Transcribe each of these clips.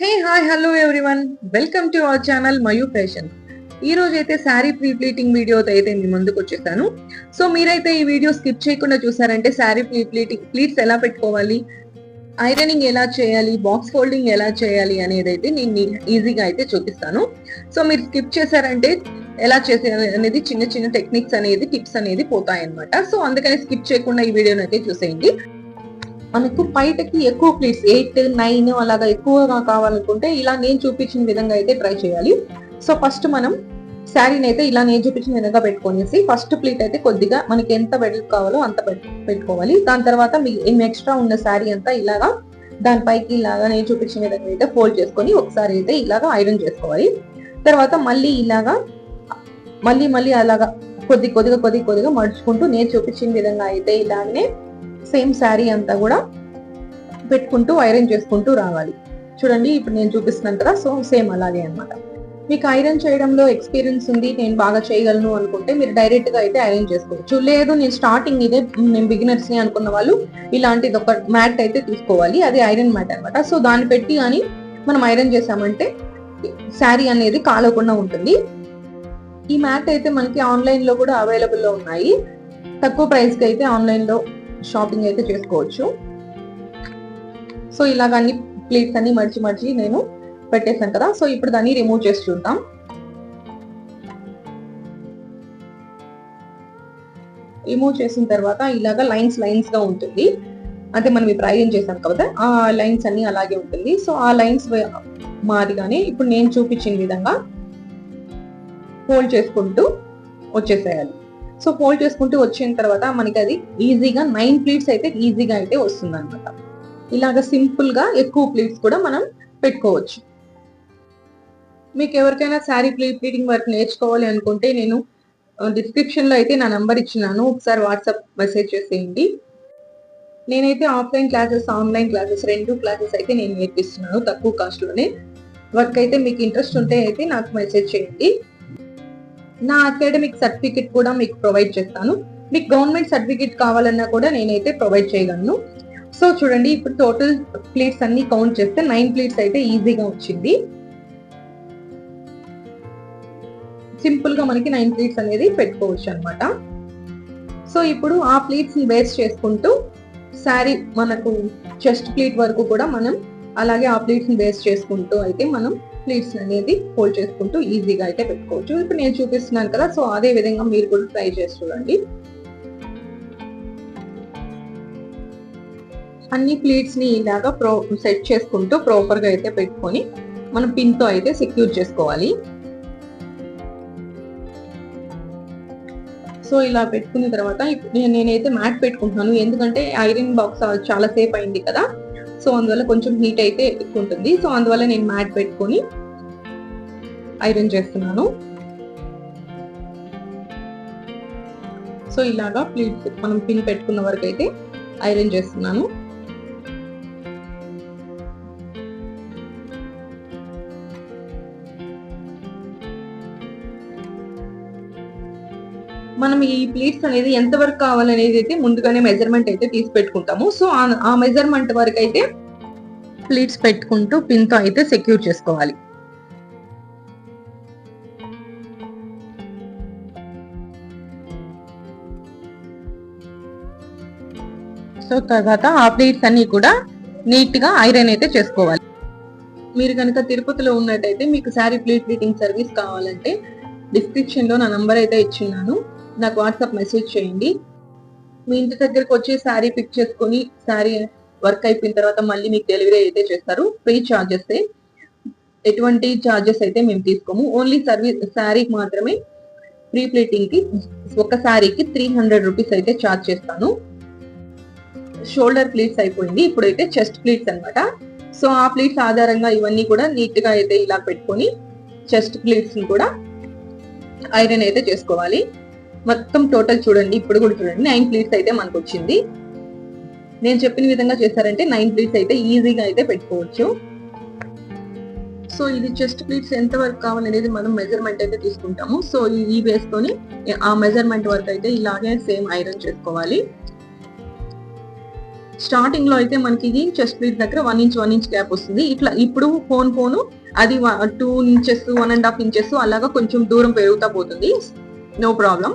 Hey hi hello everyone, welcome to our channel Mayu fashion. ఈ రోజు అయితే శారీ ప్రీ ప్లీటింగ్ వీడియోతో అయితే మీ ముందుకు వచ్చేసాను. సో మీరైతే ఈ వీడియో స్కిప్ చేయకుండా చూసారంటే శారీ ప్లీట్స్ ఎలా పెట్టుకోవాలి, ఐరనింగ్ ఎలా చేయాలి, బాక్స్ ఫోల్డింగ్ ఎలా చేయాలి అనేది అయితే నేను ఈజీగా అయితే చూపిస్తాను. సో మీరు స్కిప్ చేశారంటే ఎలా చేసేయాలి అనేది చిన్న చిన్న టెక్నిక్స్ అనేది టిప్స్ అనేది పోతాయి అనమాట. సో అందుకని స్కిప్ చేయకుండా ఈ వీడియోని అయితే చూసేయండి. మనకు బయటకి ఎక్కువ ప్లీట్స్ 8, 9 అలాగా ఎక్కువగా కావాలనుకుంటే ఇలా నేను చూపించిన విధంగా అయితే ట్రై చేయాలి. సో ఫస్ట్ మనం శారీని అయితే ఇలా నేను చూపించిన విధంగా పెట్టుకునేసి ఫస్ట్ ప్లీట్ అయితే కొద్దిగా మనకి ఎంత వెడల్పు కావాలో అంత పెట్టుకోవాలి. దాని తర్వాత మీకు ఎక్స్ట్రా ఉన్న శారీ అంతా ఇలాగా దానిపైకి ఇలాగా నేను చూపించిన విధంగా అయితే ఫోల్డ్ చేసుకొని ఒకసారి అయితే ఇలాగా ఐరన్ చేసుకోవాలి. తర్వాత మళ్ళీ ఇలాగా మళ్ళీ అలాగా కొద్దిగా మడుచుకుంటూ నేను చూపించిన విధంగా అయితే ఇలాగనే సేమ్ శారీ అంతా కూడా పెట్టుకుంటూ ఐరన్ చేసుకుంటూ రావాలి. చూడండి ఇప్పుడు నేను చూపిస్తున్నాను కదా, సో సేమ్ అలాగే అనమాట. మీకు ఐరన్ చేయడంలో ఎక్స్పీరియన్స్ ఉంది, నేను బాగా చేయగలను అనుకుంటే మీరు డైరెక్ట్ గా అయితే ఐరన్ చేసుకోవచ్చు. లేదు నేను స్టార్టింగ్ నేను బిగినర్స్ ని అనుకున్న వాళ్ళు ఇలాంటిది ఒక మ్యాట్ అయితే తీసుకోవాలి. అది ఐరన్ మ్యాట్ అనమాట. సో దాన్ని పెట్టి కానీ మనం ఐరన్ చేసామంటే శారీ అనేది కాలకుండా ఉంటుంది. ఈ మ్యాట్ అయితే మనకి ఆన్లైన్ లో కూడా అవైలబుల్ లో ఉన్నాయి. తక్కువ ప్రైస్ కి అయితే ఆన్లైన్ లో షాపింగ్ అయితే చేసుకోవచ్చు. సో ఇలాగ అన్ని ప్లేట్స్ అన్ని మర్చి నేను పెట్టేసాను కదా. సో ఇప్పుడు దాన్ని రిమూవ్ చేసి చూద్దాం. రిమూవ్ చేసిన తర్వాత ఇలాగా లైన్స్ గా ఉంటుంది. అంటే మనం ఇప్పుడు ఐరన్ చేసాం కదా, ఆ లైన్స్ అన్ని అలాగే ఉంటుంది. సో ఆ లైన్స్ మాదిగానే ఇప్పుడు నేను చూపించిన విధంగా ఫోల్డ్ చేసుకుంటూ వచ్చేసేయాలి. సో ఫోల్డ్ చేసుకుంటూ వచ్చిన తర్వాత మనకి అది ఈజీగా 9 ప్లీట్స్ అయితే ఈజీగా అయితే వస్తుంది అనమాట. ఇలాగ సింపుల్ గా ఎక్కువ ప్లీట్స్ కూడా మనం పెట్టుకోవచ్చు. మీకు ఎవరికైనా శారీ ప్లీటింగ్ వర్క్ నేర్చుకోవాలి అనుకుంటే నేను డిస్క్రిప్షన్ లో అయితే నా నంబర్ ఇచ్చినాను, ఒకసారి వాట్సాప్ మెసేజ్ చేసేయండి. నేనైతే offline classes online classes 2 classes అయితే నేను నేర్పిస్తున్నాను తక్కువ కాస్ట్ లోనే. వర్క్ అయితే మీకు ఇంట్రెస్ట్ ఉంటే అయితే నాకు మెసేజ్ చేయండి. నా అకాడమిక్ సర్టిఫికెట్ కూడా మీకు ప్రొవైడ్ చేస్తాను. మీకు గవర్నమెంట్ సర్టిఫికెట్ కావాలన్నా కూడా నేనైతే ప్రొవైడ్ చేయగలను. సో చూడండి ఇప్పుడు టోటల్ ప్లేట్స్ అన్ని కౌంట్ చేస్తే 9 ప్లేట్స్ అయితే ఈజీగా వచ్చింది. సింపుల్ గా మనకి 9 ప్లేట్స్ అనేది పెట్టుకోవచ్చు అనమాట. సో ఇప్పుడు ఆ ప్లేట్స్ ని బేస్ చేసుకుంటూ శారీ మనకు చెస్ట్ ప్లేట్ వరకు కూడా మనం అలాగే ఆ ప్లేట్స్ ని బేస్ చేసుకుంటూ అయితే మనం ప్లీట్స్ అనేది ఫోల్డ్ చేసుకుంటూ ఈజీగా అయితే పెట్టుకోవచ్చు. ఇప్పుడు నేను చూపిస్తున్నాను కదా, సో అదే విధంగా మీరు కూడా ట్రై చేసి చూడండి. అన్ని ప్లీట్స్ ని ఇలాగా సెట్ చేసుకుంటూ ప్రాపర్ గా అయితే పెట్టుకొని మనం పిన్ తో అయితే సెక్యూర్ చేసుకోవాలి. సో ఇలా పెట్టుకున్న తర్వాత నేనైతే మ్యాట్ పెట్టుకుంటున్నాను, ఎందుకంటే ఐరన్ బాక్స్ చాలా సేపు అయింది కదా, సో అందువల్ల కొంచెం హీట్ అయితే ఎక్కువ ఉంటుంది. సో అందువల్ల నేను మ్యాట్ పెట్టుకొని ఐరన్ చేస్తున్నాను. సో ఇలాగా ప్లీట్స్ మనం పిన్ పెట్టుకున్న వరకు అయితే ఐరన్ చేస్తున్నాను. మనం ఈ ప్లీట్స్ అనేది ఎంత వరకు కావాలనేది అయితే ముందుగానే మెజర్మెంట్ అయితే తీసి పెట్టుకుంటాము. సో ఆ మెజర్మెంట్ వరకు అయితే ప్లీట్స్ పెట్టుకుంటూ పిన్ తో అయితే సెక్యూర్ చేసుకోవాలి. సో తర్వాత ఆ ప్లీట్స్ అన్ని కూడా నీట్ గా ఐరన్ అయితే చేసుకోవాలి. మీరు కనుక తిరుపతిలో ఉన్నట్టయితే మీకు శారీ ప్లీటింగ్ సర్వీస్ కావాలంటే డిస్క్రిప్షన్ లో నా నంబర్ అయితే ఇచ్చిన్నాను, నాకు వాట్సాప్ మెసేజ్ చేయండి. మీ ఇంటి దగ్గరకు వచ్చి శారీ పిక్ చేసుకుని శారీ వర్క్ అయిపోయిన తర్వాత మళ్ళీ మీకు డెలివరీ అయితే చేస్తారు. ఫ్రీ చార్జెస్, ఎటువంటి చార్జెస్ అయితే మేము తీసుకోము. ఓన్లీ శారీకి మాత్రమే ప్రీ ప్లీటింగ్ కి ఒక శారీకి 300 రూపీస్ అయితే చార్జ్ చేస్తాను. షోల్డర్ ప్లీట్స్ అయిపోయింది, ఇప్పుడైతే చెస్ట్ ప్లీట్స్ అనమాట. సో ఆ ప్లీట్స్ ఆధారంగా ఇవన్నీ కూడా నీట్ గా అయితే ఇలా పెట్టుకొని చెస్ట్ ప్లీట్స్ ని కూడా ఐరన్ అయితే చేసుకోవాలి. మొత్తం టోటల్ చూడండి, ఇప్పుడు కూడా చూడండి 9 ప్లీట్స్ అయితే మనకు వచ్చింది. నేను చెప్పిన విధంగా చేశారంటే 9 ప్లీట్స్ అయితే ఈజీగా అయితే పెట్టుకోవచ్చు. సో ఇది చెస్ట్ ప్లీట్స్ ఎంత వరకు కావాలనేది మనం మెజర్మెంట్ అయితే తీసుకుంటాము. సో ఈ వేసుకొని ఆ మెజర్మెంట్ వరకు అయితే ఇలాగే సేమ్ ఐరన్ చేసుకోవాలి. స్టార్టింగ్ లో అయితే మనకి ఇది చెస్ట్ ప్లీట్ దగ్గర 1 ఇంచ్ 1 ఇంచ్ గ్యాప్ వస్తుంది. ఇట్లా ఇప్పుడు పోను అది 2 ఇంచెస్ 1.5 ఇంచెస్ అలాగా కొంచెం దూరం పెరుగుతా పోతుంది. No problem.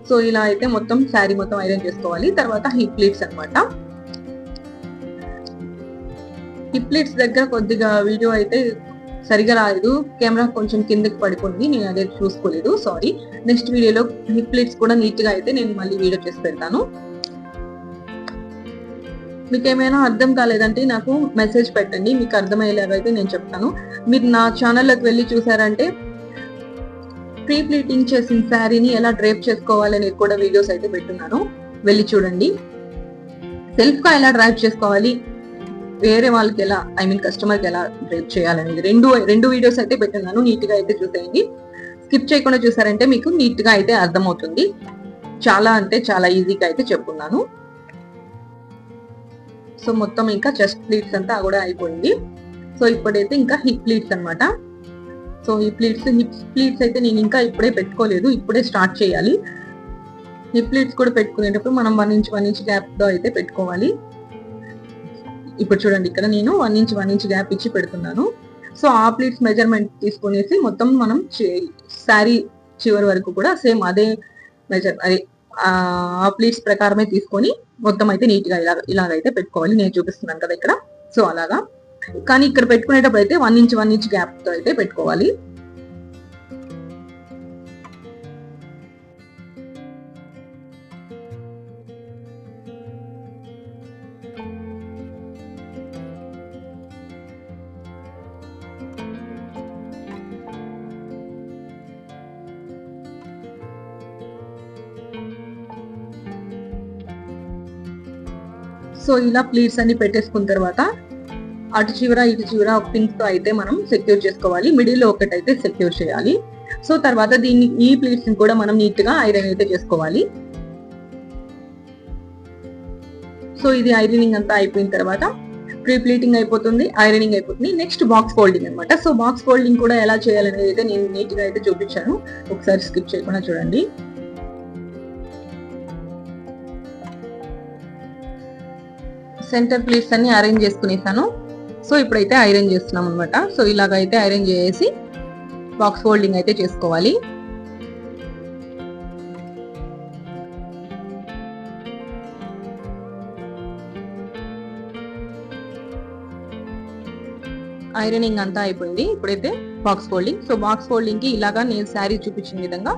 సో ఇలా అయితే మొత్తం శారీ మొత్తం ఐరన్ చేసుకోవాలి. తర్వాత హిప్ ప్లీట్స్ అన్నమాట. హిప్ ప్లీట్స్ దగ్గర కొద్దిగా వీడియో అయితే సరిగా రాలేదు, కెమెరా కొంచెం కిందకి పడిపోయింది, నేను అదే చూసుకోలేదు, సారీ. నెక్స్ట్ వీడియోలో హిప్ ప్లీట్స్ కూడా నీట్ గా అయితే నేను మళ్ళీ వీడియో చేసి పెడతాను. మీకు ఏమైనా అర్థం కాలేదంటే నాకు మెసేజ్ పెట్టండి, మీకు అర్థమయ్యేలాగా అయితే నేను చెప్తాను. మీరు నా ఛానల్లోకి వెళ్ళి చూసారంటే ప్రీ ప్లీటింగ్ చేసిన శారీని ఎలా డ్రేప్ చేసుకోవాలనేది కూడా వీడియోస్ అయితే పెట్టున్నాను, వెళ్ళి చూడండి. సెల్ఫ్ గా ఎలా డ్రైవ్ చేసుకోవాలి, వేరే వాళ్ళకి ఎలా కస్టమర్కి ఎలా డ్రైవ్ చేయాలనేది రెండు వీడియోస్ అయితే పెట్టున్నాను, నీట్ గా అయితే చూసేయండి. స్కిప్ చేయకుండా చూసారంటే మీకు నీట్ గా అయితే అర్థమవుతుంది. చాలా అంటే చాలా ఈజీగా అయితే చెప్పుకున్నాను. సో మొత్తం ఇంకా చెస్ట్ ప్లీట్స్ అంతా కూడా అయిపోయింది. సో ఇప్పుడైతే ఇంకా హిప్ ప్లీట్స్ అన్నమాట. సో హిప్ ప్లీట్స్ అయితే నేను ఇంకా ఇప్పుడే పెట్టుకోలేదు, ఇప్పుడే స్టార్ట్ చేయాలి. హిప్ ప్లీట్స్ కూడా పెట్టుకునేటప్పుడు మనం 1 ఇంచ్ గ్యాప్ తో అయితే పెట్టుకోవాలి. ఇప్పుడు చూడండి, ఇక్కడ నేను 1 ఇంచ్ గ్యాప్ ఇచ్చి పెడుతున్నాను. సో ఆ ప్లీట్స్ మెజర్మెంట్ తీసుకునేసి మొత్తం మనం శారీ చివరి వరకు కూడా సేమ్ అదే ఆ ప్లీట్స్ ప్రకారమే తీసుకొని మొత్తం అయితే నీట్ గా ఇలాగైతే పెట్టుకోవాలి. నేను చూపిస్తున్నాను కదా ఇక్కడ. సో అలాగా, కానీ ఇక్కడ పెట్టుకునేటప్పుడు అయితే 1 ఇంచ్ గ్యాప్ తో అయితే పెట్టుకోవాలి. సో ఇలా ప్లీట్స్ అన్ని పెట్టేసుకున్న తర్వాత అటు చివర ఇటు చివర ఒక పిన్స్ తో అయితే మనం సెక్యూర్ చేసుకోవాలి. మిడిల్ లో ఒకటైతే సెక్యూర్ చేయాలి. సో తర్వాత ఈ ప్లీట్స్ ని కూడా మనం నీట్ గా ఐరన్ అయితే చేసుకోవాలి. సో ఇది ఐరనింగ్ అంతా అయిపోయిన తర్వాత ప్రీ ప్లీటింగ్ అయిపోతుంది, ఐరనింగ్ అయిపోతుంది. నెక్స్ట్ బాక్స్ ఫోల్డింగ్ అనమాట. సో బాక్స్ ఫోల్డింగ్ కూడా ఎలా చేయాలనేది అయితే నేను నీట్ గా అయితే చూపించాను, ఒకసారి స్కిప్ చేయకుండా చూడండి. సెంటర్ ప్లీట్స్ అన్ని అరేంజ్ చేసుకునేసాను. సో ఇప్పుడైతే ఐరన్ చేస్తున్నాం అనమాట. సో ఇలాగైతే ఐరన్ చేసి బాక్స్ ఫోల్డింగ్ అయితే చేసుకోవాలి. ఐరనింగ్ అంతా అయిపోయింది. ఇప్పుడైతే box folding. So box folding కి ఇలాగా నేను శారీ చూపించిన విధంగా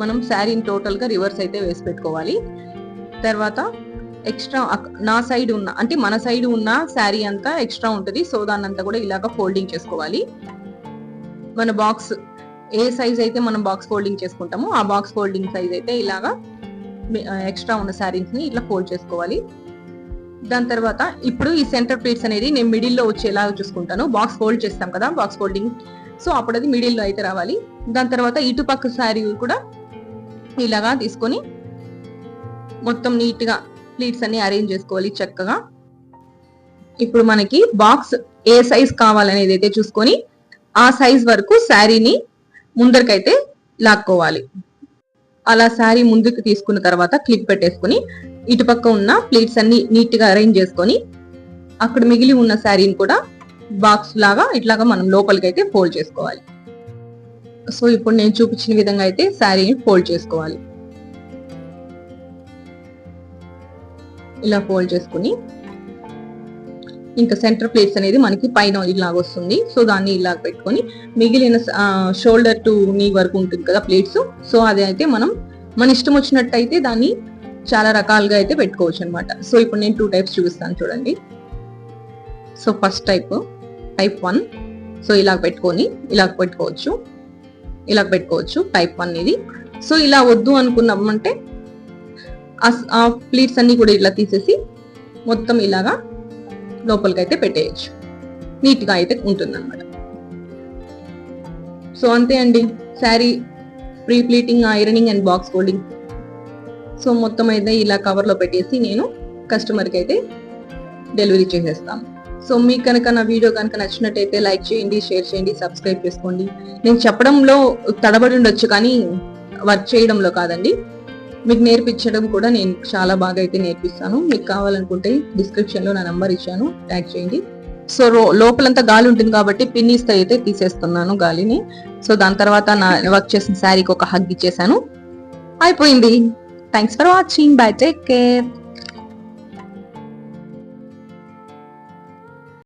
మనం శారీని టోటల్ గా రివర్స్ అయితే వేసి పెట్టుకోవాలి. తర్వాత ఎక్స్ట్రా నా సైడ్ ఉన్న అంటే మన సైడ్ ఉన్న శారీ అంతా ఎక్స్ట్రా ఉంటుంది. సో దాన్ని అంతా కూడా ఇలాగా ఫోల్డింగ్ చేసుకోవాలి. మన బాక్స్ ఏ సైజ్ అయితే మనం బాక్స్ ఫోల్డింగ్ చేసుకుంటామో ఆ బాక్స్ ఫోల్డింగ్ సైజ్ అయితే ఇలాగా ఎక్స్ట్రా ఉన్న శారీస్ ని ఇట్లా ఫోల్డ్ చేసుకోవాలి. దాని తర్వాత ఇప్పుడు ఈ సెంటర్ ప్లీట్స్ అనేది నేను మిడిల్ లో వచ్చేలాగా చూసుకుంటాను. బాక్స్ ఫోల్డ్ చేస్తాం కదా బాక్స్ ఫోల్డింగ్, సో అప్పుడు అది మిడిల్ లో అయితే రావాలి. దాని తర్వాత ఇటు పక్క శారీ కూడా ఇలాగా తీసుకొని మొత్తం నీట్ గా ప్లీట్స్ అన్ని అరేంజ్ చేసుకోవాలి చక్కగా. ఇప్పుడు మనకి బాక్స్ ఏ సైజ్ కావాలనేది అయితే చూసుకొని ఆ సైజ్ వరకు శారీని ముందరికైతే లాక్కోవాలి. అలా శారీ ముందుకు తీసుకున్న తర్వాత క్లిప్ పెట్టేసుకుని ఇటుపక్క ఉన్న ప్లీట్స్ అన్ని నీట్ గా అరేంజ్ చేసుకొని అక్కడ మిగిలి ఉన్న శారీని కూడా బాక్స్ లాగా ఇట్లాగా మనం లోపలికి అయితే ఫోల్డ్ చేసుకోవాలి. సో ఇప్పుడు నేను చూపించిన విధంగా అయితే శారీని ఫోల్డ్ చేసుకోవాలి. ఇలా ఫోల్డ్ చేసుకుని ఇంకా సెంటర్ ప్లేట్స్ అనేది మనకి పైన ఇలాగ వస్తుంది. సో దాన్ని ఇలా పెట్టుకొని మిగిలిన షోల్డర్ టు నీ వరకు ఉంటుంది కదా ప్లేట్స్, సో అది అయితే మనం మన ఇష్టం వచ్చినట్టు అయితే దాన్ని చాలా రకాలుగా అయితే పెట్టుకోవచ్చు అనమాట. సో ఇప్పుడు నేను 2 టైప్స్ చూపిస్తాను చూడండి. So first type 1. సో ఇలా పెట్టుకొని ఇలా పెట్టుకోవచ్చు, ఇలా పెట్టుకోవచ్చు టైప్ 1 ఇది. సో ఇలా వద్దు అనుకున్నామంటే ఆ ప్లీట్స్ అన్ని కూడా ఇలా తీసేసి మొత్తం ఇలాగా లోపలికి అయితే పెట్టేయచ్చు, నీట్ గా అయితే ఉంటుంది అనమాట. సో అంతే అండి sari pre pleating, ironing and box folding. So మొత్తం అయితే ఇలా కవర్ లో పెట్టేసి నేను కస్టమర్ కి అయితే డెలివరీ చేసేస్తాను. సో మీకు కనుక నా వీడియో కనుక నచ్చినట్టయితే లైక్ చేయండి, షేర్ చేయండి, సబ్స్క్రైబ్ చేసుకోండి. నేను చెప్పడంలో తడబడి ఉండొచ్చు కానీ వర్క్ చేయడంలో కాదండి. మీకు నేర్పించడం కూడా నేను చాలా బాగా అయితే నేర్పిస్తాను. మీకు కావాలనుకుంటే డిస్క్రిప్షన్ లో నా నంబర్ ఇచ్చాను, ట్యాగ్ చేయండి. సో లోపలంతా గాలి ఉంటుంది కాబట్టి పిన్నీస్తో అయితే తీసేస్తున్నాను గాలిని. సో దాని తర్వాత నా వర్క్ చేసిన శారీకి ఒక హగ్ ఇచ్చేసాను, అయిపోయింది. Thanks for watching, by, take care.